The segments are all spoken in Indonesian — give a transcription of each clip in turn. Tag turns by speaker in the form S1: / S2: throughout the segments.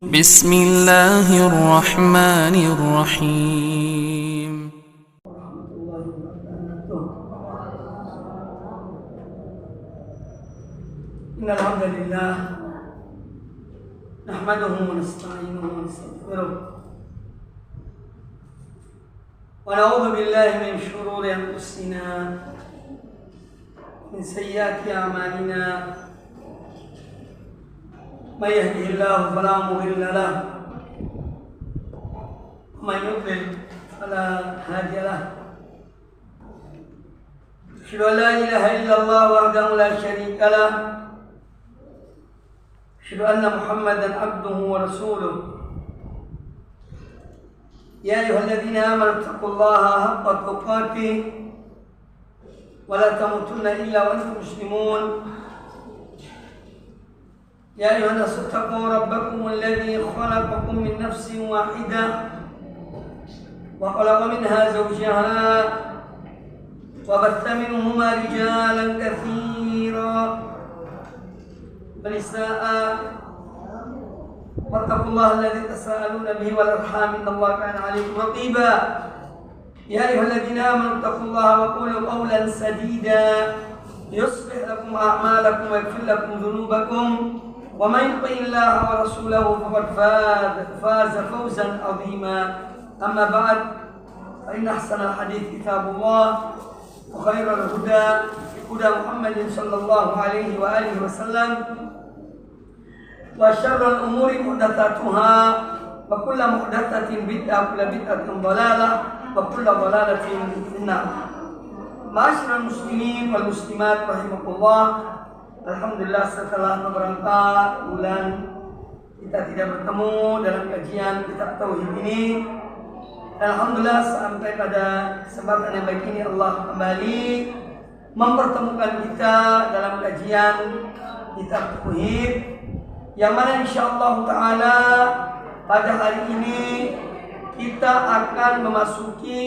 S1: بسم الله الرحمن الرحيم.
S2: إن الحمد لله نحمده ونستعينه ونستغفره ونعوذ بالله من شرور أنفسنا من سيئات أعمالنا من يهده الله فلا مضل له ومن يضلل فلا هادي له أشهد أن لا إله إلا الله وحده لا شريك له أشهد أن محمدا عبده ورسوله يا أيها الذين آمنوا اتقوا الله حق تقاته ولا تموتن إلا وأنتم مسلمون يا أيها الناس اتقوا ربكم الذي خلقكم من نفس واحدة وخلق منها زوجها وبث منهما رجالا كثيرا ونساء واتقوا الله الذي تساءلون به والأرحام إن الله كان عليكم رقيبا يا أيها الذين آمنوا اتقوا الله وقولوا قولا سديدا يصلح لكم أعمالكم ويغفر لكم ذنوبكم ومن يطع الله ورسوله فقد فاز فوزا عظيما أما بعد فإن أحسن الحديث كتاب الله وخير الهدى هدى محمد صلى الله عليه وآله وسلم وشر الأمور محدثاتها وكل محدثة بدعة وكل بدعة ضلالة وكل ضلالة في النار. Ma'asyiral muslimin wal muslimat rahimakumullah. Alhamdulillah setelah beberapa bulan kita tidak bertemu dalam kajian kitab tauhid ini. Alhamdulillah sampai pada kesempatan yang baik ini Allah kembali mempertemukan kita dalam kajian kitab tauhid yang mana insyaallah taala pada hari ini kita akan memasuki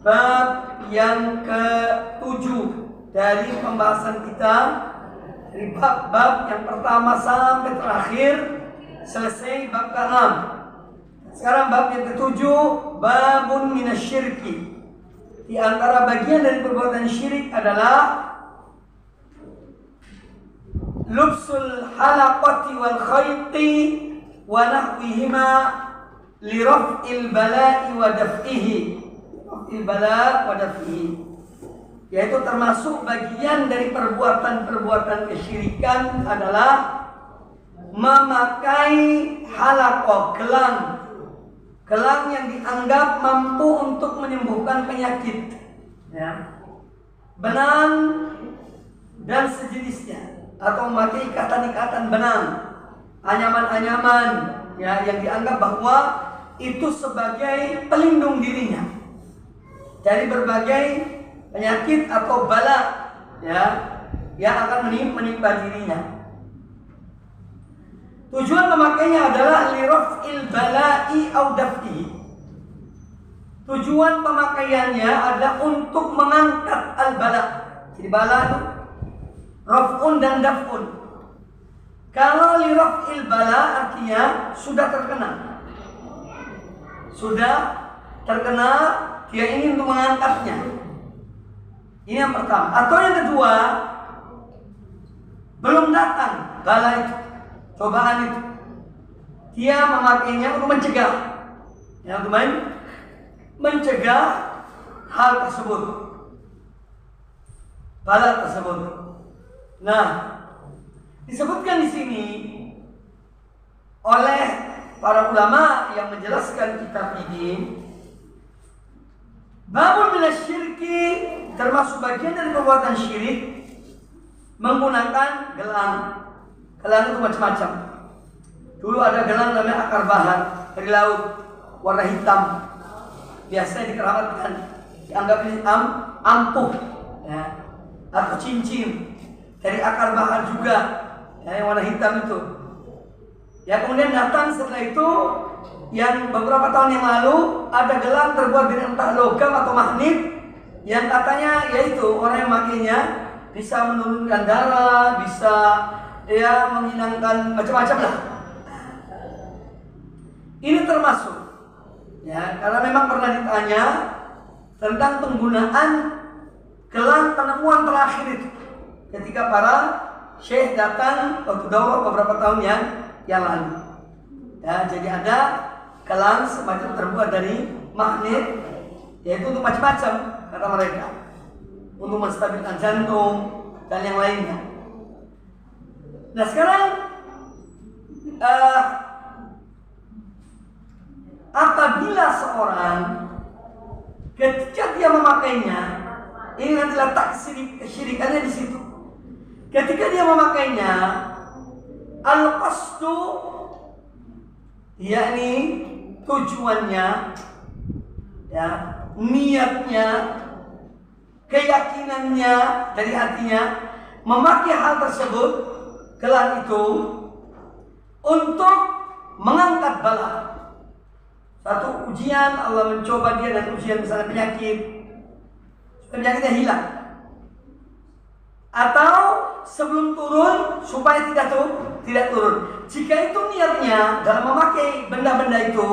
S2: bab yang ke-7 dari pembahasan kita. Dari bab yang pertama sampai terakhir selesai bab ke-6. Sekarang bab yang ke-7, babun minasyirki. Di antara bagian dari perbuatan syirik adalah lubsul halaqati wal khayti wa nahwihima li raf'il bala'i wa daf'ihi. Raf'il bala' wa daf'ihi, yaitu termasuk bagian dari perbuatan-perbuatan kesyirikan adalah memakai halaqah, gelang yang dianggap mampu untuk menyembuhkan penyakit, ya, benang dan sejenisnya, atau memakai ikatan-ikatan benang, anyaman-anyaman, ya, yang dianggap bahwa itu sebagai pelindung dirinya dari berbagai penyakit atau bala, ya, yang akan menimpa dirinya. Tujuan pemakainya adalah liraf'il bala'i au daf'i. Tujuan pemakaiannya adalah untuk mengangkat al-bala. Jadi bala itu raf'un dan daf'un. Kalau liraf'il bala artinya sudah terkena. Sudah terkena, dia ingin untuk mengangkatnya. Ini yang pertama. Atau yang kedua, belum datang bala itu, cobaan itu, dia memakainya untuk mencegah, ya, untuk mencegah hal tersebut, bala tersebut. Nah, disebutkan di sini oleh para ulama yang menjelaskan kitab ini, babun minasyirki, termasuk bagian dari perbuatan syirik menggunakan gelang. Gelang itu macam-macam. Dulu ada gelang namanya akar bahan dari laut, warna hitam, biasanya dikeramatkan, dianggap ini ampuh, ya, atau cincin dari akar bahan juga, ya, yang warna hitam itu. Ya, kemudian datang setelah itu yang beberapa tahun yang lalu ada gelang terbuat dari entah logam atau magnet yang katanya yaitu orang yang makainya bisa menurunkan darah, bisa, ya, menghilangkan macam-macam lah. Ini termasuk, ya, karena memang pernah ditanya tentang penggunaan gelang penemuan terakhir itu ketika para syekh datang waktu daurah beberapa tahun yang lalu. Ya, jadi ada gelang semacam terbuat dari magnet, yaitu untuk macam-macam kata mereka, untuk menstabilkan jantung dan yang lainnya. Nah sekarang apabila seorang ketika dia memakainya, ini nanti letak kesyirikannya di situ. Ketika dia memakainya, al-qasdu, yakni tujuannya, ya, niatnya, keyakinannya dari hatinya memakai hal tersebut, gelang itu, untuk mengangkat bala. Satu ujian, Allah mencoba dia dan ujian misalnya penyakitnya hilang, atau sebelum turun supaya tidak turun. Jika itu niatnya dalam memakai benda-benda itu,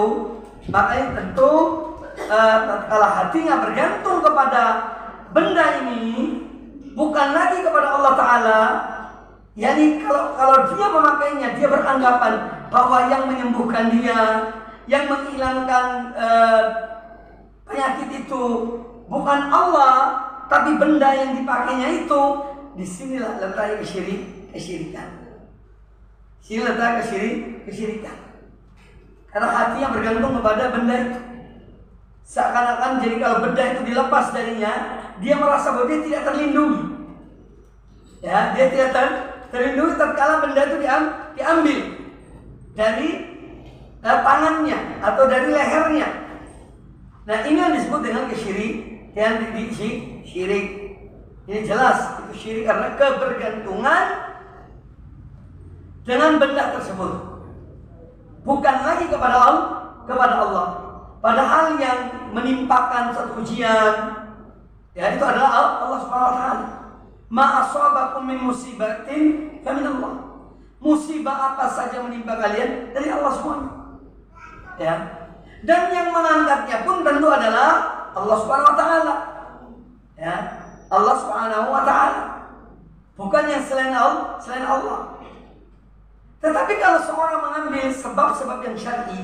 S2: maka tentu tatkala hatinya bergantung kepada benda ini, bukan lagi kepada Allah Ta'ala. Yani kalau dia memakainya, dia beranggapan bahwa yang menyembuhkan dia, yang menghilangkan penyakit itu bukan Allah, tapi benda yang dipakainya itu. Disinilah letak kesyirikan. Sini letak kesyirikan. Karena hatinya bergantung kepada benda itu. Seakan-akan jadi kalau benda itu dilepas darinya, dia merasa bahwa dia tidak terlindungi. Ya, dia tidak terlindungi tatkala benda itu diambil dari tangannya atau dari lehernya. Nah, ini yang disebut dengan syirik. Ini jelas itu syirik karena kebergantungan dengan benda tersebut, bukan lagi kepada Allah. Padahal yang menimpakan satu ujian, ya, itu adalah Allah Subhanahu wa taala. Ma asabakum min musibatin faminallah. Musibah apa saja menimpa kalian dari Allah Subhanahu. Ya. Dan yang mengangkatnya pun tentu adalah Allah Subhanahu wa taala. Ya. Allah Subhanahu wa taala. Bukan yang selain Allah. Tetapi kalau seorang mengambil sebab-sebab yang syar'i,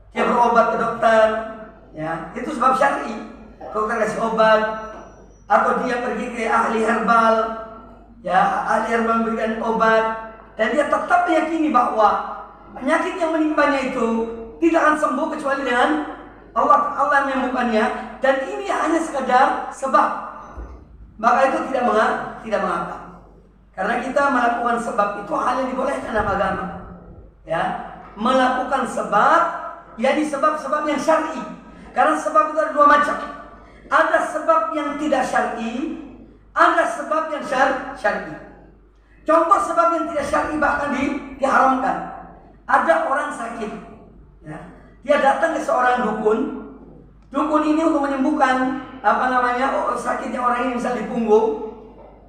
S2: dia berobat ke dokter, ya, itu sebab syar'i. Dokter kasih obat, atau dia pergi ke ahli herbal, ya, ahli herbal memberikan obat, dan dia tetap meyakini bahwa penyakit yang menimpanya itu tidak akan sembuh kecuali dengan Allah yang menyembuhkannya, dan ini hanya sekadar sebab. Maka itu tidak mengapa. Karena kita melakukan sebab itu hal yang dibolehkan dalam agama. Ya, melakukan sebab, yakni sebab-sebab yang syar'i. Karena sebab itu ada dua macam. Ada sebab yang tidak syar'i, ada sebab yang syar'i. Contoh sebab yang tidak syar'i bahkan diharamkan. Ada orang sakit, ya, dia datang ke seorang dukun. Dukun ini untuk menyembuhkan sakitnya orang ini, misal di punggung.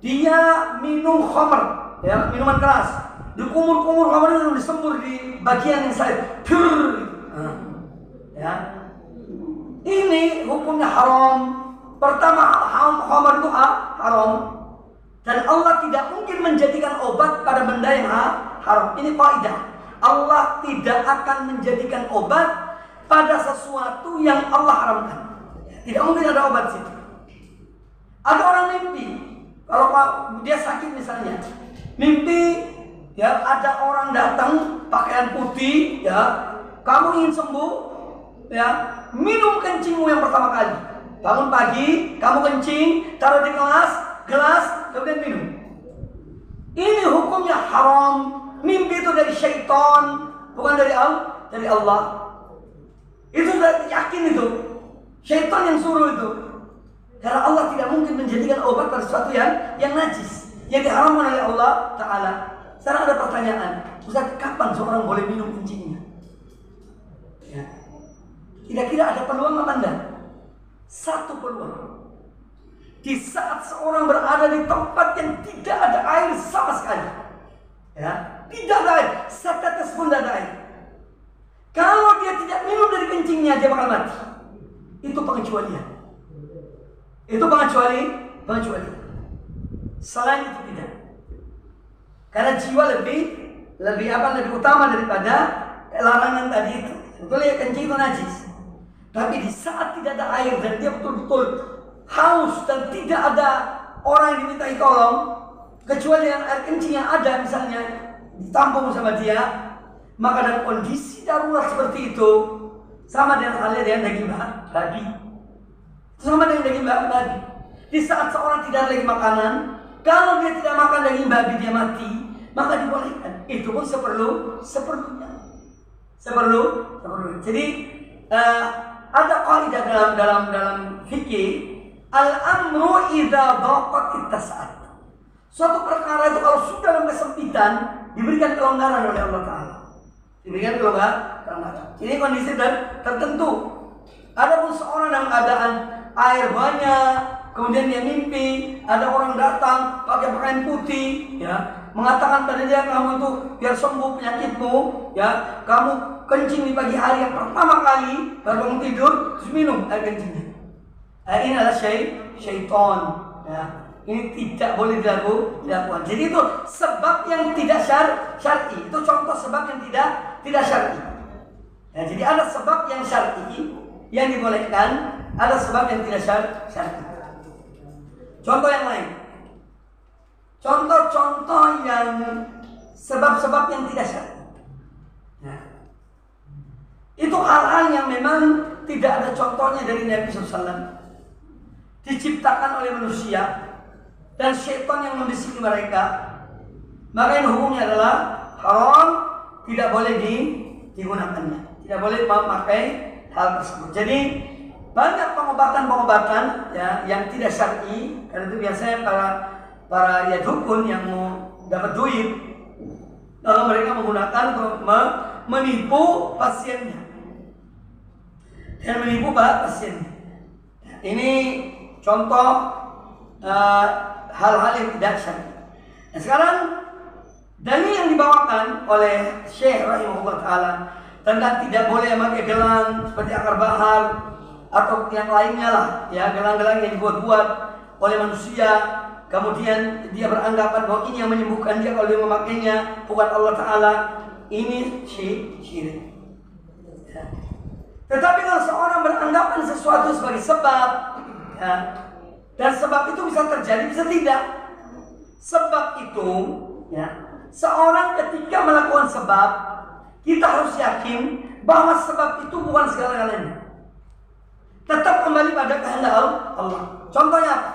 S2: Dia minum khamr, ya, minuman keras. Dikumur-kumur khamr itu disembur di bagian yang sakit. Ya. Ini hukumnya haram. Pertama, khamr itu haram. Dan Allah tidak mungkin menjadikan obat pada benda yang haram. Ini kaidah. Allah tidak akan menjadikan obat pada sesuatu yang Allah haramkan. Tidak mungkin ada obat situ. Ada orang mimpi, kalau dia sakit misalnya, mimpi, ya, ada orang datang pakaian putih, ya, kamu ingin sembuh, ya, minum kencingmu yang pertama kali. Bangun pagi, kamu kencing, taruh di gelas, kemudian minum. Ini hukumnya haram. Mimpi itu dari syaitan, bukan dari Allah. Itu sudah yakin itu. Syaitan yang suruh itu. Karena Allah tidak mungkin menjadikan obat pada sesuatu yang najis, yang diharamkan oleh Allah Ta'ala. Sekarang ada pertanyaan, Ustaz, kapan seorang boleh minum kencingnya? Ya. Kira-kira ada peluang apa enggak? Satu peluang. Di saat seorang berada di tempat yang tidak ada air sama sekali, ya, tidak ada air, setetes pun tidak ada air. Kalau kakinya dia bakal mati. Itu pengecualian. Itu pengecualian. Selain itu tidak. Karena jiwa lebih utama daripada larangan tadi itu. Sebetulnya kencing itu najis. Tapi di saat tidak ada air dan dia betul-betul haus dan tidak ada orang yang dimintai tolong, kecuali yang air kencing yang ada misalnya ditampung sama dia, maka dalam kondisi darurat seperti itu sama dengan halnya dengan daging babi. Sama dengan daging babi. Di saat seorang tidak ada lagi makanan, kalau dia tidak makan daging babi dia mati, maka dibolehkan. Itu pun seperlunya. Jadi ada kaidah dalam fikih, al-amru idza daqat ittasa'at. Suatu perkara itu kalau sudah dalam kesempitan diberikan kelonggaran oleh Allah Ta'ala. Diberikan kelonggaran. Ini kondisi tertentu. Adapun seorang dalam keadaan air banyak, kemudian dia mimpi ada orang datang pakai pakaian putih, ya, mengatakan pada dia, kamu itu biar sembuh penyakitmu, ya, kamu kencing di pagi hari yang pertama kali baru bangun tidur, terus minum air kencingnya. Ini adalah syaitan, ya. Ini tidak boleh dilakukan. Jadi itu sebab yang tidak syar'i. Itu contoh sebab yang tidak syar'i. Ya, jadi ada sebab yang syar'i yang dibolehkan, ada sebab yang tidak syar'i. Contoh yang lain. Contoh-contoh yang sebab-sebab yang tidak syar'i. Ya. Itu hal-hal yang memang tidak ada contohnya dari Nabi SAW. Diciptakan oleh manusia dan syaitan yang membisiki mereka, maka yang hukumnya adalah haram, tidak boleh digunakannya, tidak boleh memakai hal tersebut. Jadi banyak pengobatan ya yang tidak syar'i, karena itu biasanya para ya dukun yang mau dapat duit, lalu mereka menggunakan untuk menipu pasiennya dan menipu pasiennya. Ini contoh hal-hal yang tidak syar'i. Nah, sekarang dalil yang dibawakan oleh Syekh rahimahullah taala tentang tidak boleh memakai gelang seperti akar bahar atau yang lainnya lah, ya, gelang-gelang yang dibuat-buat oleh manusia, kemudian dia beranggapan bahwa ini yang menyembuhkan dia kalau dia memakainya, bukan Allah Taala. Ini syirik. Ya. Tetapi kalau seorang beranggapan sesuatu sebagai sebab, ya, dan sebab itu bisa terjadi, bisa tidak. Sebab itu, ya, seorang ketika melakukan sebab, kita harus yakin bahwa sebab itu bukan segala-galanya. Tetap kembali pada kehendak Allah. Contohnya apa?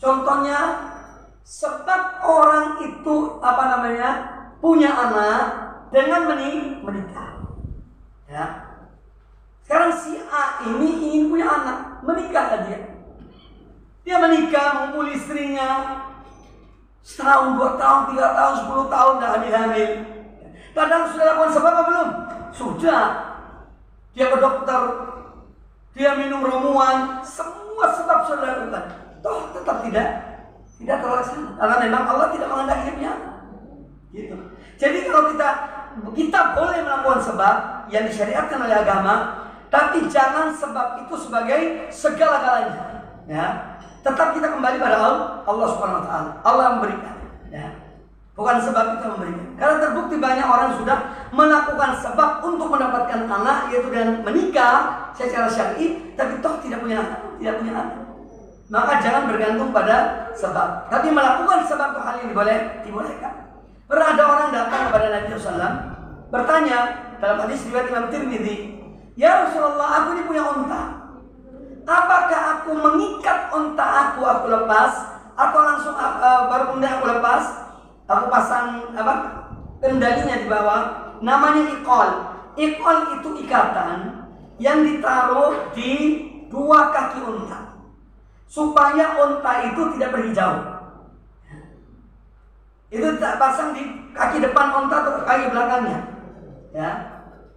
S2: Contohnya, sebab orang itu punya anak dengan menikah. Ya. Sekarang si A ini ingin punya anak, menikah dia. Dia menikah, mengumpul istrinya setahun, 2 tahun, 3 tahun, 10 tahun dah hamil. Kadang sudah lakukan sebab apa belum? Sudah. Dia ke dokter, dia minum ramuan, semua sebab sudah dilakukan. Toh tetap tidak terlaksana. Karena memang Allah tidak menghendaki dia. Gitu. Jadi kalau kita boleh melakukan sebab yang disyariatkan oleh agama, tapi jangan sebab itu sebagai segala-galanya. Ya. Tetap kita kembali pada Allah Subhanahu wa taala. Allah yang memberikan, ya. Bukan sebab itu memberikan. Karena terbukti banyak orang sudah melakukan sebab untuk mendapatkan anak, yaitu dengan menikah secara syar'i, tapi toh tidak punya anak. Maka jangan bergantung pada sebab, tapi melakukan sebab itu hal yang dibolehkan. Pernah ada orang datang kepada Nabi SAW bertanya dalam hadis riwayat Imam Tirmidzi, "Ya Rasulullah, aku ini punya unta. Apakah aku mengikat unta aku lepas, atau langsung baru kemudian aku lepas? Aku pasang kendalinya di bawah, namanya iqal. Iqal itu ikatan yang ditaruh di 2 kaki unta, supaya unta itu tidak pergi jauh. Itu tak pasang di kaki depan unta atau kaki belakangnya, ya,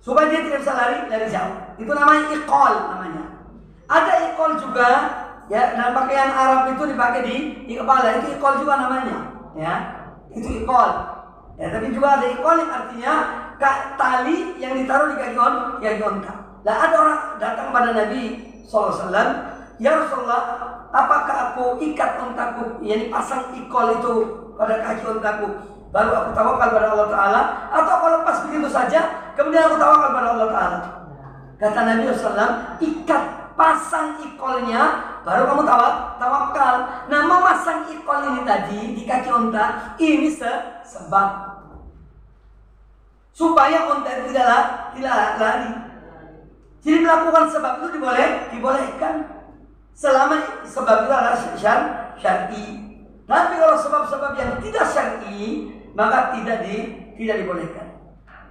S2: supaya dia tidak bisa lari jauh. Itu namanya iqal namanya. Ada iqal juga, ya, dalam pakaian Arab itu dipakai di kepala, itu iqal juga namanya, ya, itu iqal. Ya, tapi juga ada iqal yang artinya tali yang ditaruh di kaki unta. Lah ada orang datang pada Nabi SAW, ya Rasulullah, apakah aku ikat untaku, yakni pasang ikol itu pada kaki untaku, baru aku tawakal pada Allah Ta'ala, atau aku lepas begitu saja, kemudian aku tawakal pada Allah Ta'ala? Kata Nabi SAW, ikat, pasang ikolnya, baru kamu tawakal. Nah, memasang ikol ini tadi di kaki unta, ini sebab supaya unta itu tidak lari. Jadi melakukan sebab itu dibolehkan selama sebab itu adalah syar'i. Tapi kalau sebab-sebab yang tidak syar'i, maka tidak dibolehkan.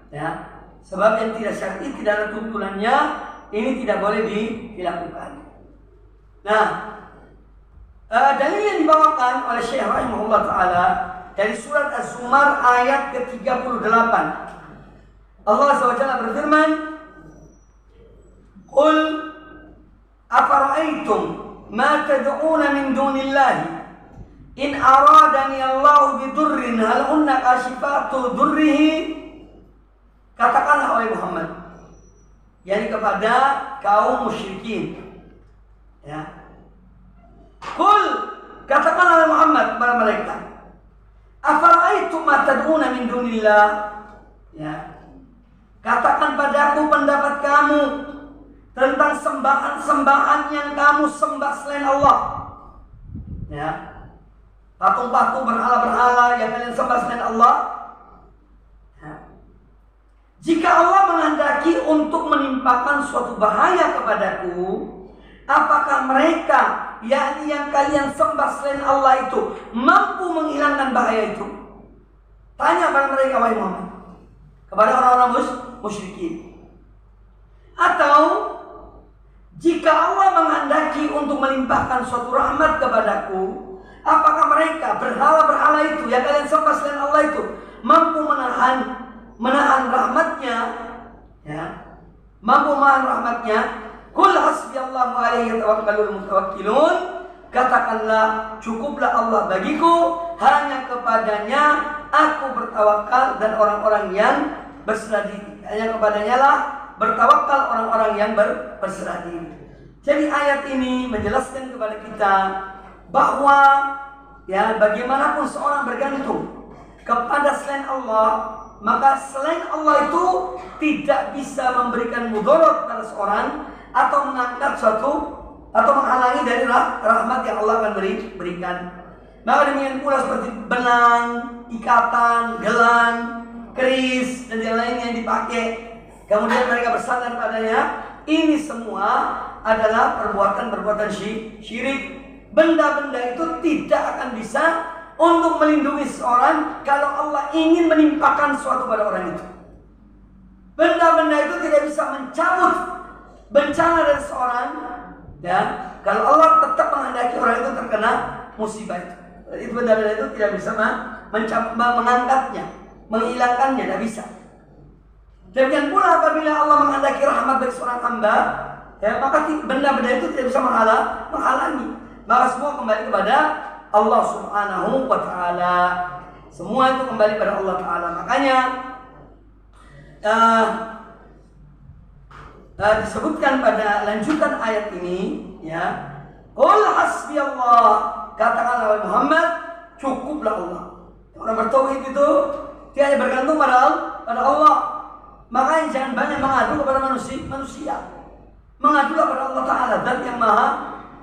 S2: Ya, sebab yang tidak syar'i tidak ada tuntunannya, ini tidak boleh dilakukan. Nah, dalil yang dibawakan oleh Syekh rahimahullah taala dari surat Az-Zumar ayat ke-38. Allah SWT berfirman, "Qul afara'aytum ma tad'una min dunillahi in aradani Allahu bidurrin hal hunna kashifatu durrihi." Katakanlah oleh Muhammad, yakni kepada kaum musyrikin, ya. Qul, katakanlah oleh Muhammad kepada mereka, afara'aytum ma tad'una min dunillah, ya. Katakan padaku pendapat kamu tentang sembahan-sembahan yang kamu sembah selain Allah, ya. Patung-patung, berhala-berhala yang kalian sembah selain Allah, ya. Jika Allah menghendaki untuk menimpakan suatu bahaya kepadaku, apakah mereka, yakni yang kalian sembah selain Allah itu, mampu menghilangkan bahaya itu? Tanya pada mereka, wahai Muhammad, kepada orang-orang musyrikin. Atau jika Allah menghendaki untuk melimpahkan suatu rahmat kepadaku, apakah mereka, berhala-berhala itu yang kalian sembah selain Allah itu, mampu menahan rahmatnya, ya, mampu menahan rahmatnya? Qul hasbiyallahu alaihi tawakkalul mutawakkilun. Katakanlah, cukuplah Allah bagiku, hanya kepadanya aku bertawakal dan orang-orang yang berserah diri. Hanya kepadanya lah bertawakal orang-orang yang berserah diri. Jadi ayat ini menjelaskan kepada kita bahwa, ya, bagaimanapun seorang bergantung kepada selain Allah, maka selain Allah itu tidak bisa memberikan mudarat pada seorang atau mengangkat suatu atau menghalangi dari rahmat yang Allah akan berikan. Maka demikian pula seperti benang, ikatan, gelang, keris dan yang lainnya yang dipakai, kemudian mereka bersandar padanya, ini semua adalah perbuatan-perbuatan syirik. Benda-benda itu tidak akan bisa untuk melindungi seorang kalau Allah ingin menimpakan suatu pada orang itu. Benda-benda itu tidak bisa mencabut bencana dari seorang, ya, kalau Allah tetap menghendaki orang itu terkena musibah itu. Itu benda-benda itu tidak bisa mengangkatnya, menghilangkannya, tidak bisa. Demikian pula apabila Allah menghendaki rahmat dari seorang hamba, ya, maka benda-benda itu tidak bisa menghalangi. Maka semua kembali kepada Allah Subhanahu wa Ta'ala. Semua itu kembali pada Allah Ta'ala. Makanya disebutkan pada lanjutan ayat ini, ya, qul hasbiyallah, katakanlah oleh Muhammad, cukuplah Allah. Orang bertauhid itu dia hanya bergantung pada Allah. Makanya jangan banyak mengadu kepada manusia. Mengadulah pada Allah Ta'ala, Zat yang maha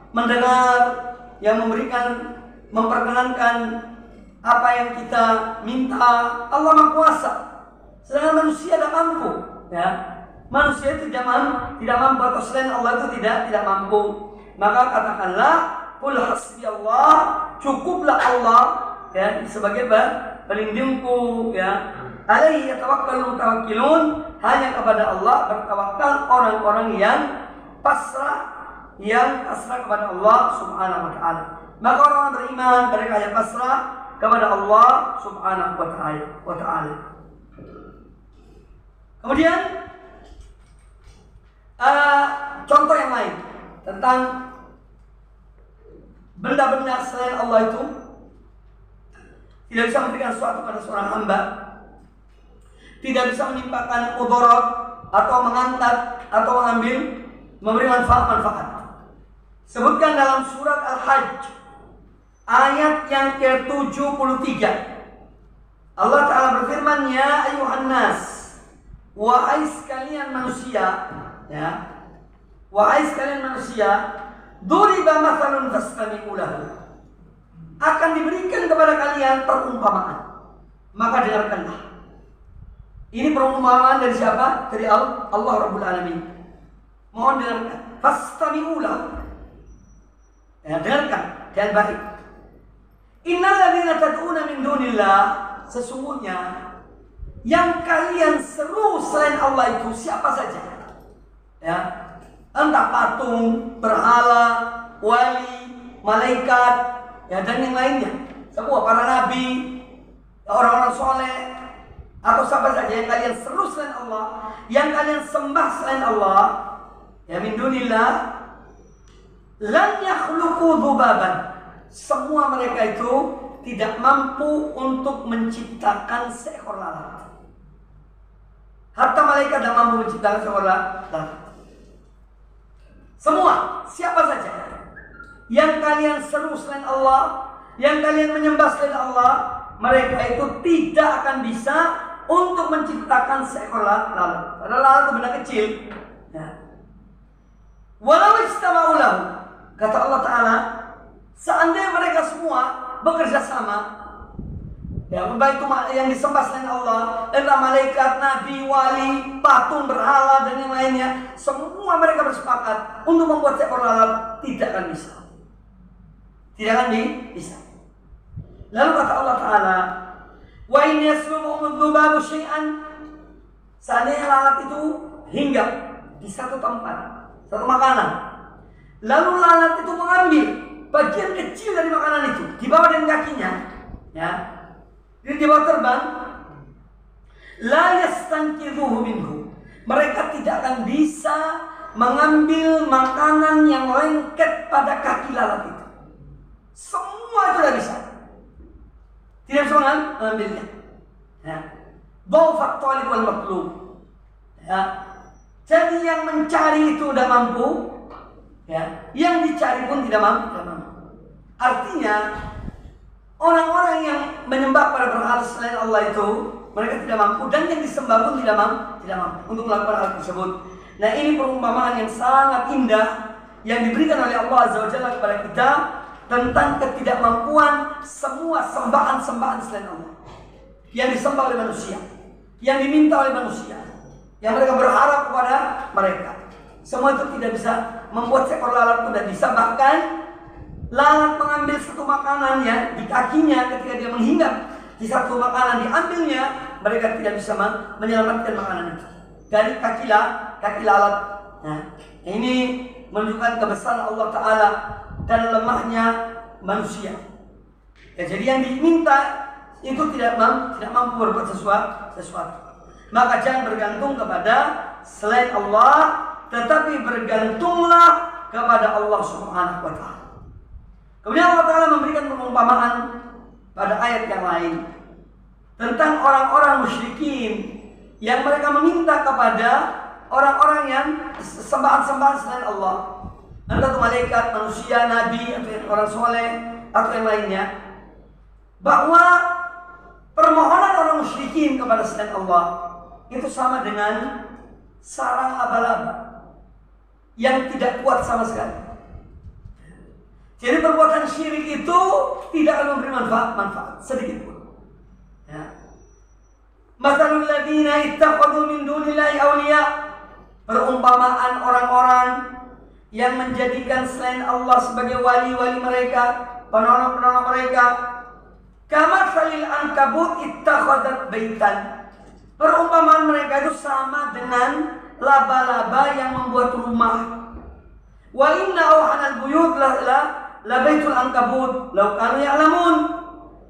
S2: mendengar, yang memperkenankan apa yang kita minta. Allah Maha Kuasa, sedangkan manusia tidak mampu, ya. Manusia itu tidak mampu, atau selain Allah itu tidak mampu. Maka katakanlah, qul hasbiyallah, cukuplah Allah, ya, sebagai pelindungku, ya. Alaihi yatawakkalul mutawakkilun, hanya kepada Allah bertawakal orang-orang yang pasrah kepada Allah Subhanahu wa Ta'ala. Maka orang beriman mereka yang pasrah kepada Allah Subhanahu wa Ta'ala. Kemudian contoh yang lain tentang benda-benda selain Allah itu tidak bisa memberikan sesuatu pada seorang hamba, tidak bisa menimpakan mudarat, atau mengangkat atau mengambil, memberi manfaat. Sebutkan dalam surat Al-Hajj ayat yang ke-73. Allah Ta'ala berfirman, ya ayuhan nas, wahai sekalian manusia, ya, wahai sekalian manusia, duriba mathalun fastami'u lahu, akan diberikan kepada kalian perumpamaan, maka dengarkanlah. Ini perumpamaan dari siapa? Dari Allah Rabbul Alamin. Mohon dengarkan. Fastami'u lahu, ya, dengarkan dengan baik. Innal ladzina tad'una min dunillah, sesungguhnya yang kalian seru selain Allah itu siapa saja, ya, entah patung, berhala, wali, malaikat, ya, dan yang lainnya, semua para nabi, orang-orang soleh, atau siapa saja yang kalian seru selain Allah, yang kalian sembah selain Allah, ya, min dunillah, lan yakhluqu dzubaban, semua mereka itu tidak mampu untuk menciptakan seekor lalat. Hatta malaikat tidak mampu menciptakan seekor lalat. Semua, siapa saja yang kalian seru selain Allah, yang kalian menyembah selain Allah, mereka itu tidak akan bisa untuk menciptakan seekor lalat. Karena lalat itu benda kecil. Ya. Walau istama'u lahu, kata Allah Ta'ala, seandainya mereka semua bekerja sama, ya, baik itu yang disembah selain Allah, entah malaikat, nabi, wali, patung, berhala, dan yang lainnya, semua mereka bersepakat untuk membuat seekor lalat, tidak akan bisa. Tidak akan bisa. Lalu kata Allah Ta'ala, wa in yaslubuhum dzubabu syai'an, seandainya lalat itu hinggap di satu tempat, satu makanan, lalu lalat itu mengambil bagian kecil dari makanan itu, dibawa dengan kakinya, ya, jadi dibawa terbang, la yastanqidhuhu minhu, mereka tidak akan bisa mengambil makanan yang lengket pada kaki lalat itu. Semua itu tidak bisa. Tidak bisa mengambilnya. Ya. Dha'fat talib wal matlub. Ya. Jadi yang mencari itu tidak mampu, ya, yang dicari pun tidak mampu. Artinya orang-orang yang menyembah pada berhala selain Allah itu, mereka tidak mampu, dan yang disembah pun tidak mampu untuk melakukan hal tersebut. Nah, ini perumpamaan yang sangat indah yang diberikan oleh Allah Azza wa Jalla kepada kita tentang ketidakmampuan semua sembahan-sembahan selain Allah yang disembah oleh manusia, yang diminta oleh manusia, yang mereka berharap kepada mereka. Semua itu tidak bisa membuat seekor lalat, tidak bisa. Bahkan lalat mengambil satu makanannya di kakinya, ketika dia menghinggap di satu makanan diambilnya, mereka tidak bisa menyelamatkan makanan itu dari kaki lalat. Nah, ini menunjukkan kebesaran Allah Ta'ala dan lemahnya manusia. Ya, jadi yang diminta itu tidak mampu berbuat sesuatu. Maka jangan bergantung kepada selain Allah, tetapi bergantunglah kepada Allah Subhanahu wa Ta'ala. Kemudian Allah Ta'ala memberikan perumpamaan pada ayat yang lain tentang orang-orang musyrikin yang mereka meminta kepada orang-orang yang sembahan-sembahan selain Allah, entah itu malaikat, manusia, nabi, atau orang soleh, atau yang lainnya, bahwa permohonan orang musyrikin kepada selain Allah itu sama dengan sarang laba-laba yang tidak kuat sama sekali. Jadi perbuatan syirik itu tidak akan memberi manfaat sedikit pun. Ya. Mathalul ladzina ittakhadhu min dunillahi awliya, perumpamaan orang-orang yang menjadikan selain Allah sebagai wali-wali mereka, penolong-penolong mereka. Kamatsalil ankabut ittakhadhat baitan, perumpamaan mereka itu sama dengan laba-laba yang membuat rumah. Wa inna awhanal buyut la baitul ankabut law kanu ya'lamun,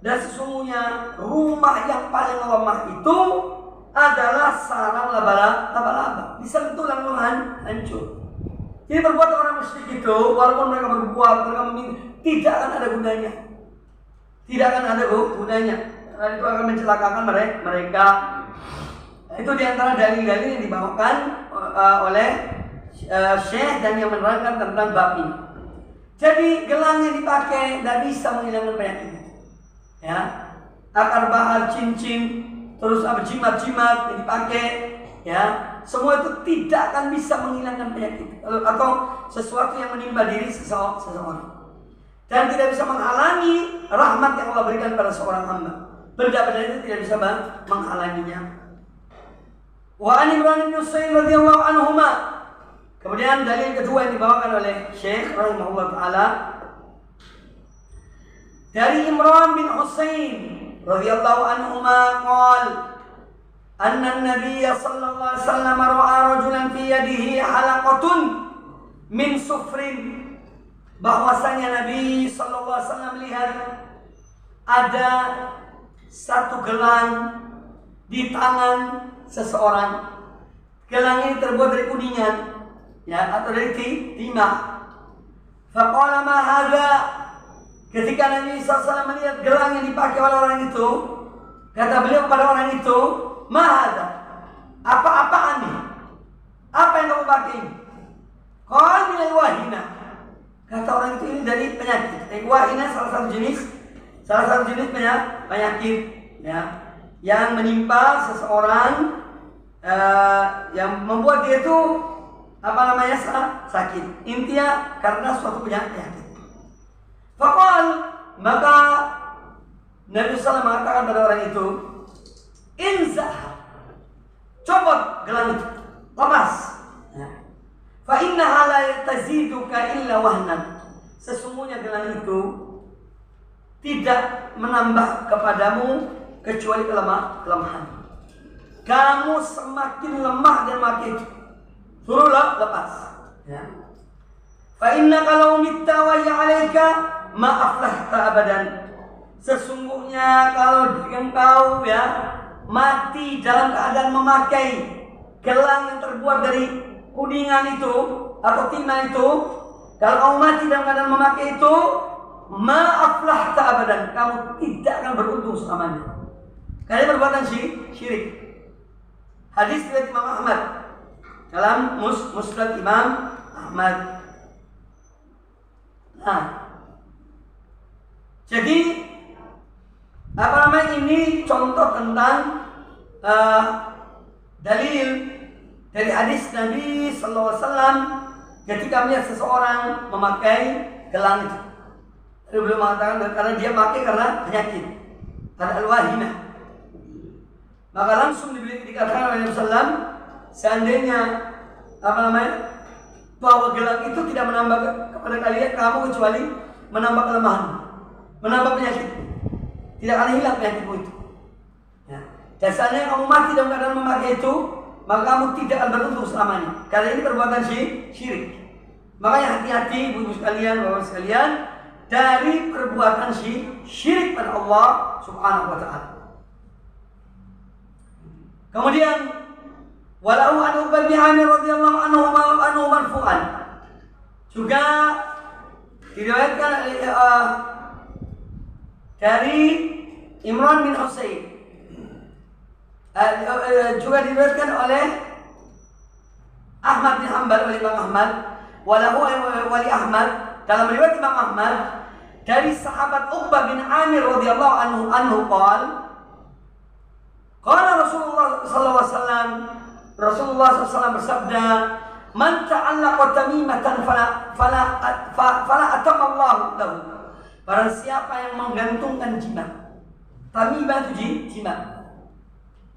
S2: dan sesungguhnya rumah yang paling lemah itu adalah sarang laba-laba. Bisa tulang hancur. Jadi perbuatan orang musyrik itu, walaupun mereka berbuat, mereka meminta, tidak akan ada gunanya. Tidak akan ada gunanya. Karena itu akan mencelakakan mereka. Itu diantara dalil-dalil yang dibawakan oleh Syekh dan yang menerangkan tentang bab ini. Jadi gelang yang dipakai tidak bisa menghilangkan penyakit. Ya, akar bahar, cincin, terus jimat-jimat yang dipakai, ya, semua itu tidak akan bisa menghilangkan penyakit atau sesuatu yang menimpa diri seseorang. Dan tidak bisa menghalangi rahmat yang Allah berikan pada seorang hamba. Benda-benda itu tidak bisa menghalanginya. Wa an Imran bin Husain radhiyallahu anhuma. Kemudian dalil kedua yang dibawakan oleh Syekh rahimahullah taala dari Imran bin Husain radhiyallahu anhuma qala anna an-nabiy sallallahu alaihi wasallam ra'a rajulan fi yadihi halaqatun min sufrin, bahwasanya Nabi sallallahu alaihi wasallam melihat ada satu gelang di tangan seseorang. Gelang ini terbuat dari kuningan, ya, atau dari timah. Faqala ma hadza, ketika Nabi SAW melihat gelang yang dipakai oleh orang itu, kata beliau kepada orang itu, ma hadza, apa-apaan nih? Apa yang kamu pakai ini? Qala min wahina, kata orang itu ini dari penyakit. Wahina salah satu jenis penyakit, ya, yang menimpa seseorang, yang membuat dia itu sakit. Intinya karena suatu penyakit. Faqal, maka Nabi SAW mengatakan pada orang itu, inzah, copot gelang itu, lepas. Fa innaha la taziduka illa wahnan. Sesungguhnya gelang itu tidak menambah kepadamu kecuali kelemahan. Kamu semakin lemah dan makin suruhlah lepas. Ya. Fa inna kalau mitta wa ya'alaika ma aflahta abadan. Sesungguhnya kalau engkau, ya, mati dalam keadaan memakai gelang yang terbuat dari kuningan itu atau timah itu, kalau kamu mati dalam keadaan memakai itu, ma aflahta abadan, kamu tidak akan beruntung selamanya. Karena perbuatan syirik. Hadis riwayat Imam Ahmad dalam Musnad Imam Ahmad. Nah, jadi ini contoh tentang dalil dari hadis Nabi Sallallahu Alaihi Wasallam ketika melihat seseorang memakai gelang itu. Dia belum mengatakan karena dia pakai karena penyakit, karena al-wahina. Maka langsung dikatakan oleh Nabi Sallam, seandainya bahwa gelang itu tidak menambah kepada kalian kamu kecuali menambah kelemahan, menambah penyakit. Tidak akan hilang penyakitmu itu. Ya. Dan seandainya kamu mati dalam keadaan memakai itu, maka kamu tidak akan beruntung selamanya. Karena ini perbuatan syirik. Makanya hati-hati ibu-ibu sekalian, bapak sekalian, dari perbuatan syirik pada Allah Subhanahu wa taala. Kemudian walau an Uqbah bin Amir radhiyallahu anhu marfu'an, juga diriwayatkan dari Imran bin Husain, juga diriwayatkan oleh Ahmad bin Hanbal, oleh Imam Ahmad, walahu wali Ahmad, dalam riwayat Imam Ahmad dari sahabat Uqbah bin Amir radhiyallahu anhu qala Rasulullah sallallahu alaihi wasallam, Rasulullah SAW bersabda, man ta'allaqa tamimatan fala atamallahu lahu. Barang siapa yang menggantungkan jimat. Tamimah itu jimat.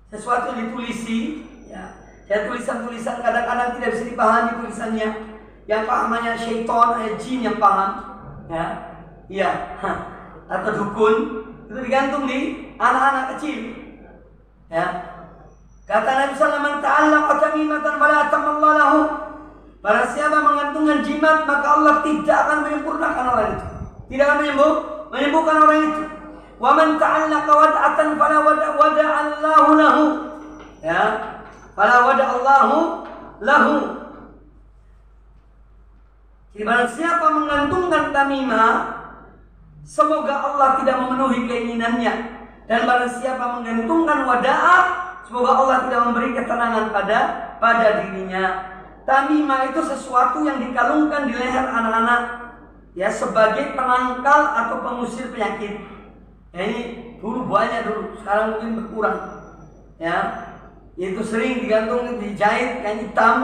S2: Sesuatu yang ditulisi, ya. Ya, tulisan-tulisan kadang-kadang tidak bisa dipahami tulisannya. Yang pahamannya syaitan, jin yang paham, ya. Iya, atau dukun, itu digantung di anak-anak kecil. Ya. Kata Nabi sallallahu alaihi wasallam, ta'allaqa tamimatan fala atamallahu lahu. Barang siapa menggantungkan jimat, maka Allah tidak akan menyempurnakan orang itu. Tidak akan menyembuhkan orang itu. Wa man ta'allaqa wad'atan fala wada'allahu lahu. Ya. Fala wada'allahu lahu. Jadi barang siapa menggantungkan tamimah, semoga Allah tidak memenuhi keinginannya. Dan barang siapa menggantungkan wada'ah, semoga Allah tidak memberi ketenangan pada dirinya. Tamimah itu sesuatu yang dikalungkan di leher anak-anak, ya, sebagai penangkal atau pengusir penyakit. Ya, ini dulu banyak dulu, sekarang mungkin berkurang. Ya, itu sering digantung, dijahit kain hitam,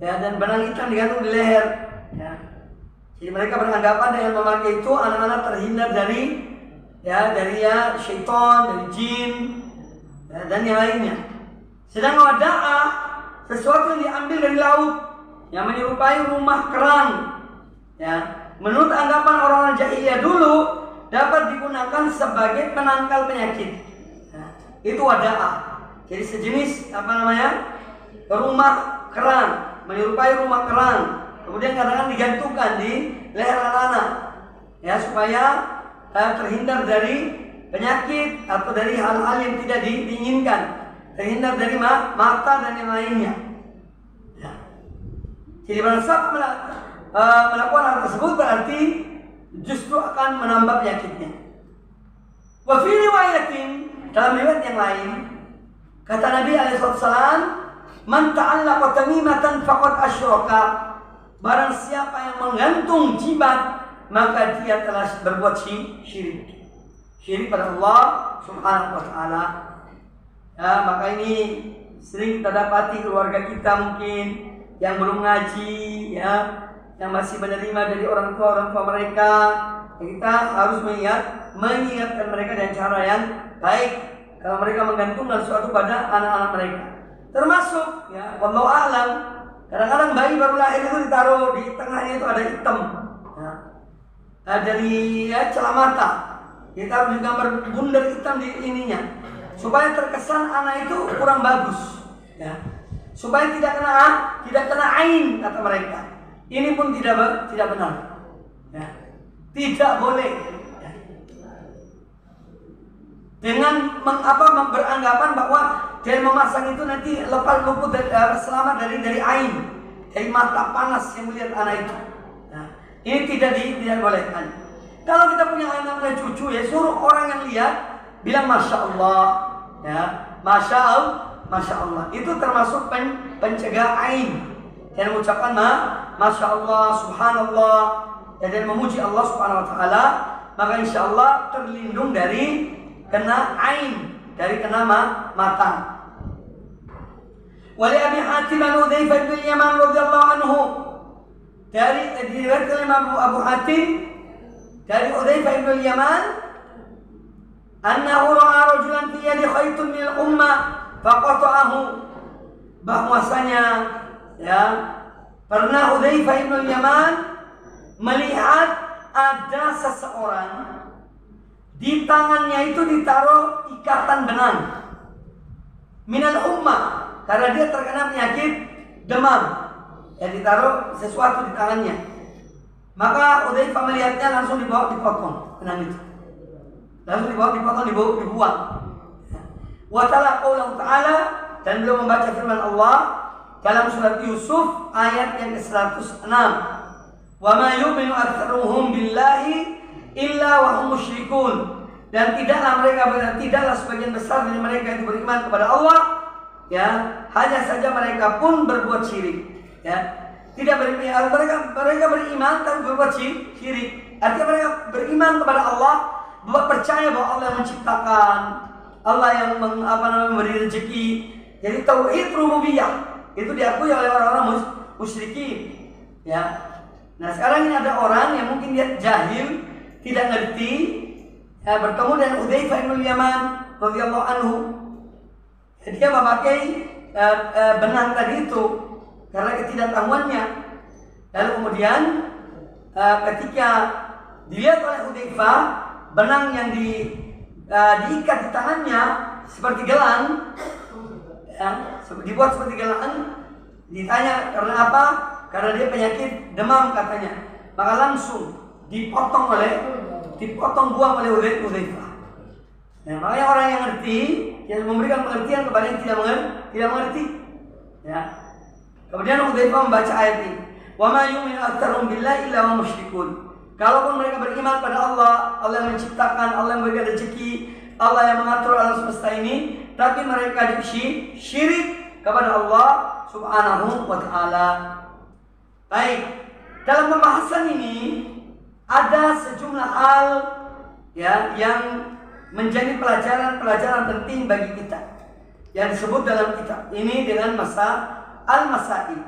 S2: ya, dan benang hitam digantung di leher. Ya. Jadi mereka beranggapan dengan memakai itu anak-anak terhindar dari syaitan, dari jin, ya, dan yang lainnya. Sedangkan wada'ah sesuatu yang diambil dari laut, yang menyerupai rumah kerang. Ya, menurut anggapan orang-orang jahiliyah dulu dapat digunakan sebagai penangkal penyakit. Nah, itu wada'ah. Jadi sejenis rumah kerang, menyerupai rumah kerang. Kemudian kadang-kadang digantungkan di leher anak-anak, ya, supaya terhindar dari penyakit atau dari hal-hal yang tidak diinginkan, terhindar dari mata dan yang lainnya. Ya. Jadi melakukan hal tersebut berarti justru akan menambah penyakitnya. Wa fi riwayatin, dalam riwayat yang lain, kata Nabi alaihissalam, man ta'allaqa tamimatan faqad asyraka. Barang siapa yang menggantung jimat, maka dia telah berbuat syirik. Syirik pada Allah Subhanahu wa taala. Ya, maka ini sering kita dapati keluarga kita mungkin yang belum ngaji, ya, yang masih menerima dari orang tua mereka. Kita harus mengingatkan mereka dengan cara yang baik. Kalau mereka menggantungkan sesuatu pada anak-anak mereka, termasuk, ya, wallahu a'lam, kadang-kadang bayi baru lahir itu ditaruh di tengahnya itu ada hitam, ya, dari celah mata, ditaruh di gambar bundar hitam di ininya, supaya terkesan anak itu kurang bagus, ya, supaya tidak kena ain, kata mereka. Ini pun tidak benar, ya, tidak boleh. Dengan beranggapan bahwa dia memasang itu nanti luput selamat dari ain, dari mata panas yang melihat anak itu. Nah, ini tidak bolehkan. Kalau kita punya anak dan cucu, ya, suruh orang yang lihat bilang masya Allah, ya, masya Allah. Itu termasuk pencegah ain. Dan mengucapkan masya Allah, subhanallah, dan memuji Allah Subhanahu wa taala, maka insya Allah terlindung dari kena ain, dari kena mata. Wali Abi Hatim an-Hudzaifah bin Yaman radhiyallahu anhu, dari diriwayatkan Imam Abu Hatim dari Hudzaifah bin Yaman, annahu ra'a rajulan fi yadi khaytun min al-ummah faqata'ahu, bahwasanya, ya, pernah Hudzaifah bin Yaman melihat ada seseorang di tangannya itu ditaruh ikatan benang minal ummah, karena dia terkena penyakit demam, ya, ditaruh sesuatu di tangannya. Maka Hudzaifah melihatnya, langsung dipotong benang itu, langsung dibuang. Wa ta'ala qaulahu ta'ala, dan beliau membaca firman Allah dalam surat Yusuf ayat yang ke-106, wa ma yu'minu aktsaruhum billahi illa wa hum musyrikun, dan tidaklah sebagian besar dari mereka itu beriman kepada Allah, ya, hanya saja mereka pun berbuat syirik, ya. Tidak beriman, mereka beriman tapi berbuat syirik. Artinya mereka beriman kepada Allah, percaya bahwa Allah yang menciptakan, Allah yang memberi rezeki. Jadi tauhid rububiyah itu diakui oleh orang-orang musyrikin, ya. Nah, sekarang ini ada orang yang mungkin dia jahil, tidak ngerti, ya, bertemu dengan Hudzaifah bin Yaman radhiyallahu anhu. Dia memakai benang tadi itu karena ketidaktahuannya. Lalu kemudian ketika dilihat oleh Hudzaifah, benang yang diikat di tangannya seperti gelang, ya, dibuat seperti gelang. Ditanya karena apa? Karena dia penyakit demam katanya. Maka langsung dipotong buang oleh Hudzaifah. Nah, makanya orang yang ngerti, yang memberikan pengertian kepada yang tidak mengerti. Ya. Kemudian Hudzaifah membaca ayat ini, wa ma yu'minu aktsaruhum billahi illa hum musyrikun. Kalaupun mereka beriman pada Allah, Allah yang menciptakan, Allah yang memberikan rezeki, Allah yang mengatur alam semesta ini, tapi mereka syirik kepada Allah Subhanahu wa Ta'ala. Baik, dalam pembahasan ini ada sejumlah hal ya yang menjadi pelajaran penting bagi kita yang disebut dalam kitab ini dengan al-masail.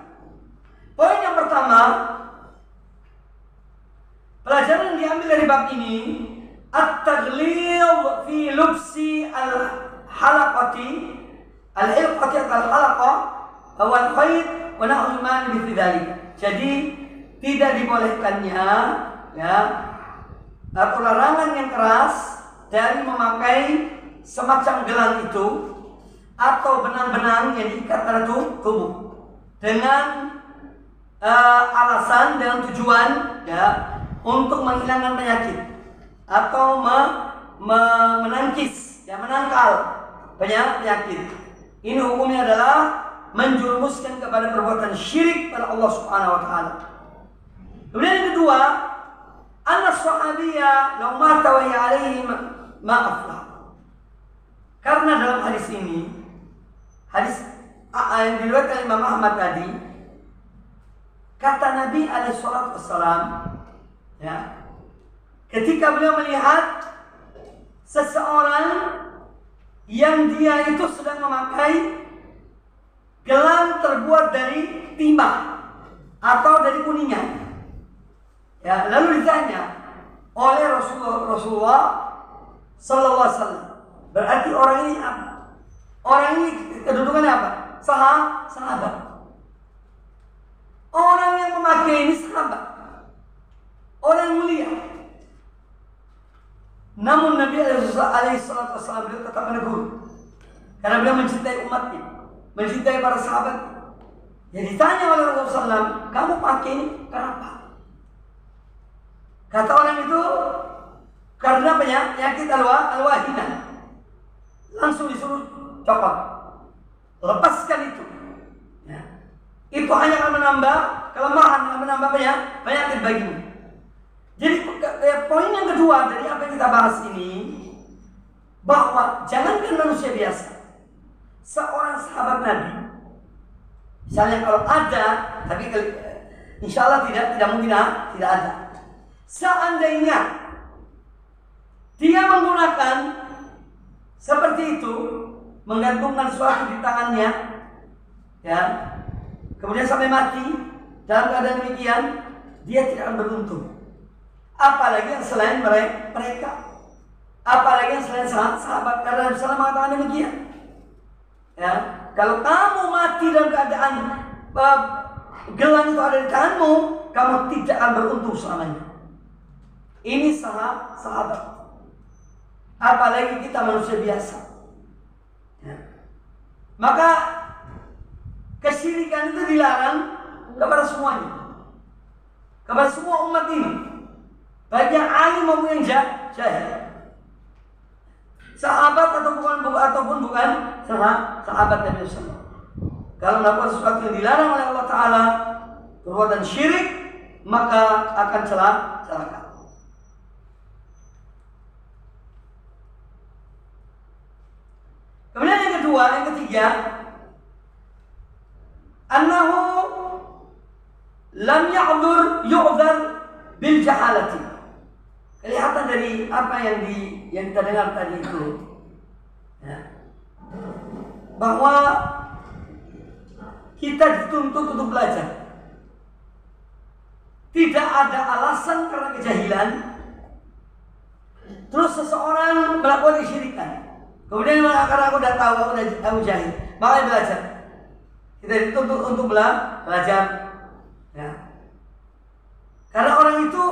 S2: Poin yang pertama, pelajaran yang diambil dari bab ini, at-taghlid fi lubsi al-halaqati al-hilqati al-halaqah wal khayt wa nahwu ma bi dzalik. Jadi tidak dibolehkannya ya atau larangan yang keras dari memakai semacam gelang itu atau benang-benang yang diikat pada tubuh dengan alasan, dengan tujuan ya untuk menghilangkan penyakit atau menangkis, ya menangkal penyakit. Ini hukumnya adalah menjerumuskan kepada perbuatan syirik pada Allah Subhanahu wa Ta'ala. Kemudian yang kedua, anna sahabiyya law mata wa alaihi ma aflah. Karena dalam hadis ini, hadis yang diriwayatkan Imam Ahmad tadi, kata Nabi alaihi salatu wassalam, ya, ketika beliau melihat seseorang yang dia itu sedang memakai gelang terbuat dari timah atau dari kuningan, ya, lalu ditanya oleh Rasulullah Sallallahu Alaihi Wasallam, berarti orang ini apa? Orang ini kedudukannya apa? Sahabat. Orang yang memakai ini sahabat, orang yang mulia. Namun Nabi alaihi salatu wasallam beliau tetap menegur, karena beliau mencintai umatnya, mencintai para sahabat. Yang ditanya oleh Rasulullah SAW, kamu pakai ini kenapa? Kata orang itu, karena penyakit al-wahinah. Langsung disuruh copot, lepaskan itu. Ya. Itu hanya akan menambah kelemahan, akan menambah penyakit bagimu. Jadi poin yang kedua dari apa yang kita bahas ini, bahwa jangankan manusia biasa, seorang sahabat Nabi, misalnya kalau ada, tapi insya Allah tidak mungkin tidak ada. Seandainya dia menggunakan seperti itu, menggantungkan sesuatu di tangannya, ya, kemudian sampai mati dalam keadaan demikian, dia tidak akan beruntung. Apalagi yang selain mereka, apalagi yang selain sahabat, karena Nabi SAW mengatakan demikian. Ya, kalau kamu mati dalam keadaan gelang itu ada di tanganmu, kamu tidak akan beruntung selamanya. Ini sahabat. Apalagi kita manusia biasa. Ya. Maka kesyirikan itu dilarang kepada semuanya, kepada semua umat ini, baik yang alim maupun yang jahil, sahabat ataupun bukan sahabat Nabi SAW. Kalau melakukan sesuatu yang dilarang oleh Allah Ta'ala, perbuatan syirik, maka akan celaka. Kemudian yang kedua, yang ketiga, annahu lam yu'dzar bil jahalati. Kelihatan dari apa yang kita dengar tadi itu, ya, bahwa kita dituntut untuk belajar. Tidak ada alasan karena kejahilan terus seseorang melakukan kesyirikan, kemudian karena aku udah tahu, aku jahil, makanya belajar. Kita dituntut untuk belajar, ya. Karena orang itu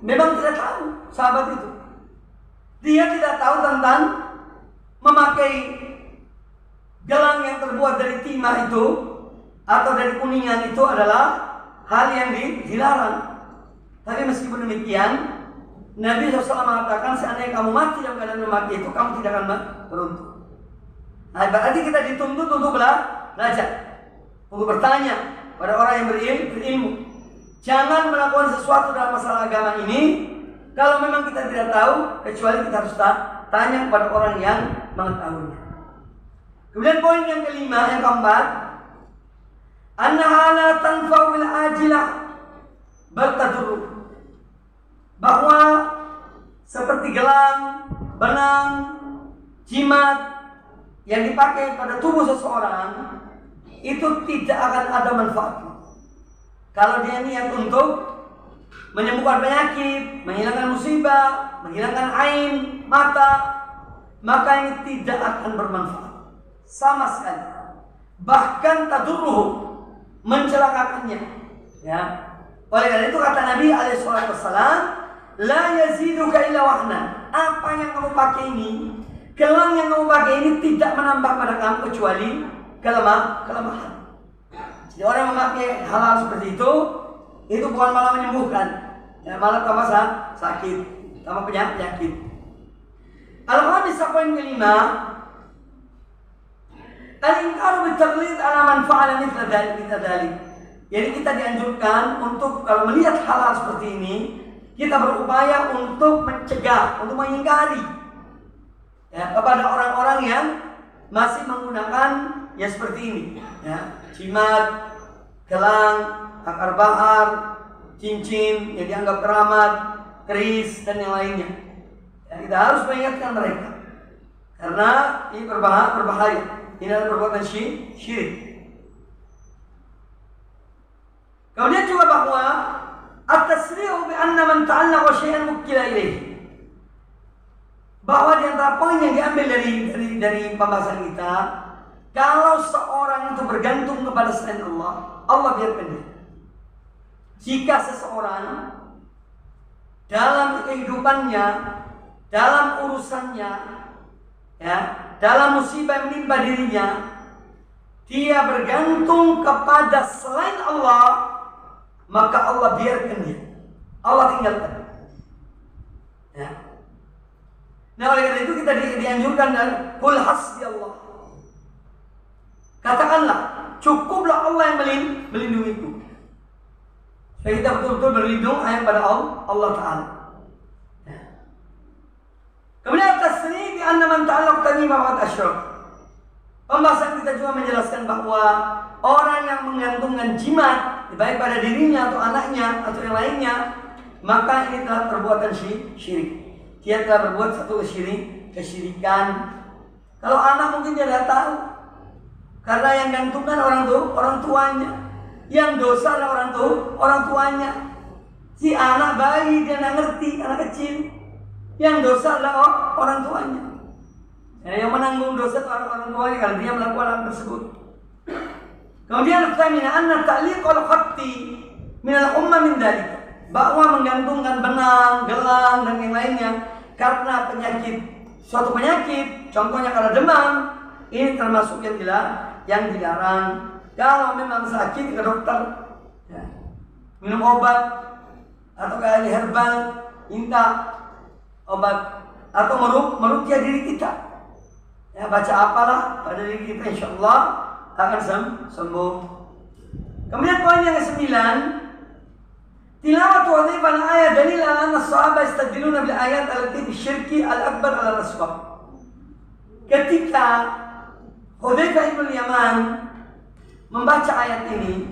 S2: memang tidak tahu, sahabat itu. Dia tidak tahu tentang memakai gelang yang terbuat dari timah itu atau dari kuningan itu adalah hal yang dilarang. Tapi meskipun demikian, Nabi SAW mengatakan seandainya kamu mati dalam keadaan memakai itu, kamu tidak akan beruntung. Nah, berarti kita dituntut untuk belajar, untuk bertanya pada orang yang berilmu. Jangan melakukan sesuatu dalam masalah agama ini kalau memang kita tidak tahu, kecuali kita harus tanya kepada orang yang mengetahuinya. Kemudian poin yang kelima, yang keempat, annaha la tanfa'u bil ajilah bal tadur. Bahwa seperti gelang, benang, jimat yang dipakai pada tubuh seseorang itu tidak akan ada manfaatnya. Kalau dia niat untuk menyembuhkan penyakit, menghilangkan musibah, menghilangkan ain mata, maka ini tidak akan bermanfaat sama sekali. Bahkan tadurruhu, mencelakakannya. Ya. Oleh karena itu kata Nabi alaihissalam, la yaziduka illa wahna. Apa yang kamu pakai ini, gelang yang kamu pakai ini tidak menambah pada kamu kecuali kelemahan. Jadi orang memakai hal-hal seperti itu bukan malah menyembuhkan, ya, malah tambah sakit, tambah penyakit. Al-khamis, poin kelima, al-inkaru bit-taqlid ala man fa'ala mithla dzalik. Jadi kita dianjurkan untuk kalau melihat hal-hal seperti ini, kita berupaya untuk mencegah, untuk mengingkari, ya, kepada orang-orang yang masih menggunakan ya seperti ini, ya, jimat, gelang, akar bahar, cincin yang dianggap keramat, keris dan yang lainnya. Ya, kita harus mengingatkan mereka karena ini berbahaya. Ini adalah perbuatan syirik. Kemudian juga bahwa at-tasri'u bi anna man ta'allaqa syai'an mukkila ilaihi. Bahwa di antara poin yang diambil dari pembahasan kita, kalau seorang itu bergantung kepada selain Allah, Allah biarkan dia. Jika seseorang dalam kehidupannya, dalam urusannya, ya, dalam musibah yang menimpa dirinya, dia bergantung kepada selain Allah, maka Allah biarkan dia. Allah tinggalkan. Ya. Nah, oleh karena itu kita dianjurkan dan qul hasbi Allah. Katakanlah, cukuplah Allah yang melindungiku. Supaya kita betul-betul berlindung hanya pada Allah Ta'ala. Ya. Kemudian tasri' bi anna man ta'allaq tamimah faqad asyrak. Pembahasan kita juga menjelaskan bahwa orang yang menggantungkan jimat, baik pada dirinya atau anaknya atau yang lainnya, maka ini telah perbuatan syirik. Dia telah berbuat satu kesyirikan. Kalau anak mungkin dia tidak tahu, karena yang gantungkan orang tuanya, yang dosa adalah orang tuanya. Si anak bayi dia tidak ngerti, anak kecil, yang dosa adalah orang tuanya. Yang menanggung dosa orang tuanya kalau dia melakukan hal tersebut. Kemudian al-thamina anna ta'liq al-khatti min al-umma min dzalik, bahwa menggantungkan benang, gelang dan yang lainnya karena suatu penyakit, contohnya karena demam, ini termasuk yang dilarang. Kalau memang sakit ke dokter, ya, minum obat atau ke ahli herbal, minta obat atau meruqyah diri kita. Ya, baca apalah pada diri kita, insyaallah akan sembuh. Kemudian poin yang ke-9, tilawat wadhifah al-ayat dalil ala anna as-sahabah yastadilluna bil ayat allati bisyirki al-akbar ala al-asghar. Ketika Hudzaifah bin Yaman membaca ayat ini,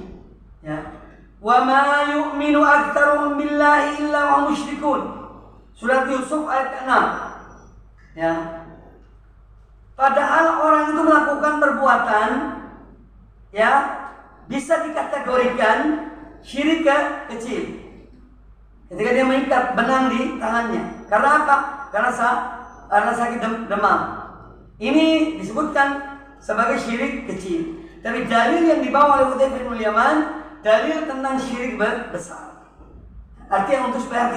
S2: ya, wa ma yu'minu aktsaruhum billahi illa wa musyrikun. Surat Yusuf ayat ke-6. Ya. Padahal orang itu melakukan perbuatan, ya, bisa dikategorikan syirik kecil. Ketika dia mengikat benang di tangannya, karena apa? Karena sakit demam. Ini disebutkan sebagai syirik kecil. Tapi dalil yang dibawa oleh Hudzaifah bin Yaman, dalil tentang syirik besar. Artinya untuk supaya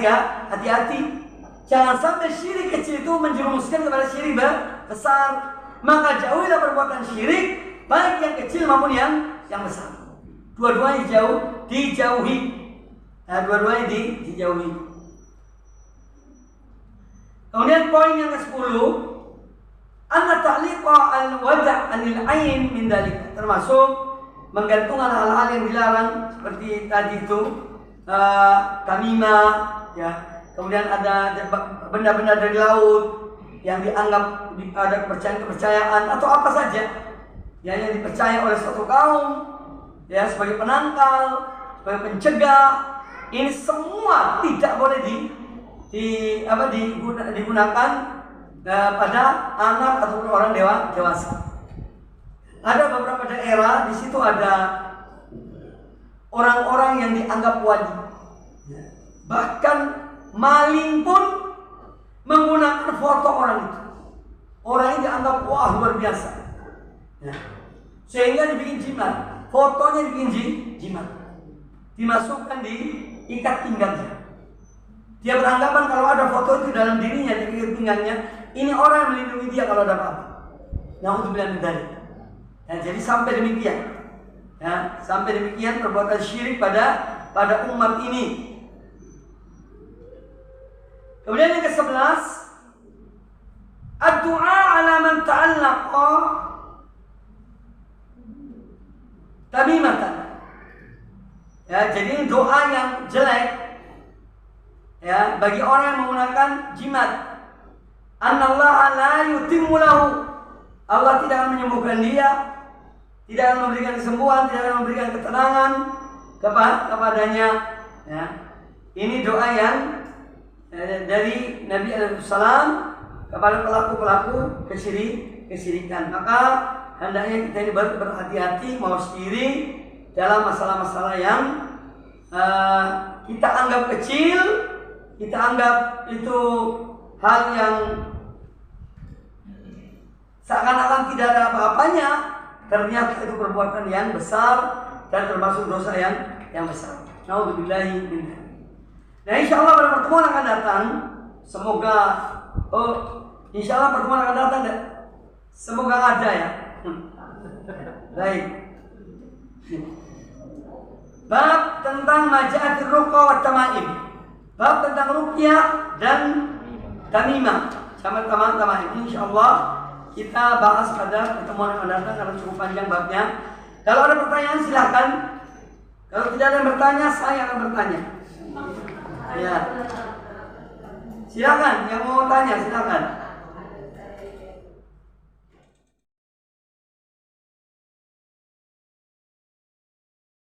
S2: hati-hati, jangan sampai syirik kecil itu menjerumuskan kepada syirik besar. Maka jauhilah perbuatan syirik, baik yang kecil maupun yang besar. Dua-duanya dijauhi. Nah, dua-duanya dijauhi. Kemudian poin yang ke-10, anna ta'liqa al-wada' anil ain min dzalik, termasuk menggantungkan hal-hal yang dilarang seperti tadi itu tamimah, ya. Kemudian ada benda-benda dari laut, yang dianggap ada kepercayaan atau apa saja yang dipercaya oleh suatu kaum ya sebagai penangkal, sebagai pencegah, ini semua tidak boleh digunakan pada anak ataupun orang dewasa. Ada beberapa daerah di situ ada orang-orang yang dianggap wali. Bahkan maling pun menggunakan foto orang itu. Orang ini dianggap wah luar biasa. Sehingga dibikin jimat. Fotonya dibikin jimat. Dimasukkan di ikat pinggangnya. Dia beranggapan kalau ada foto itu dalam dirinya di ikat pinggangnya, ini orang yang melindungi dia kalau ada apa-apa. Na'udzubillah min dzalik. Jadi sampai demikian. Ya, sampai demikian perbuatan syirik pada umat ini. Kemudian yang ke-11, ad-du'a 'ala man ta'allaqa tamimatan. Ya, jadi doa yang jelek ya bagi orang yang menggunakan jimat. Anallaha la yutimmu lahu. Allah tidak akan menyembuhkan dia, tidak akan memberikan kesembuhan, tidak akan memberikan ketenangan kepadanya. Ya. Ini doa yang dari Nabi SAW kepada pelaku-pelaku kesyirikan. Maka hendaknya kita ini berhati-hati mawas diri dalam masalah-masalah yang kita anggap kecil, kita anggap itu hal yang seakan-akan tidak ada apa-apanya, ternyata itu perbuatan yang besar dan termasuk dosa yang besar. Na'udzubillahi min dzalik. Nah, insyaallah pada pertemuan akan datang, semoga insyaallah pertemuan akan datang deh. Semoga ada ya. Baik. Bab tentang maja'atir ruqa wa tamaim. Bab tentang ruqyah dan tamimah. Sama tamaim. Insyaallah kita bahas pada pertemuan yang akan datang karena cukup panjang babnya. Kalau ada pertanyaan silakan. Kalau tidak ada yang bertanya, saya akan bertanya. Ya. Silakan yang mau tanya silakan.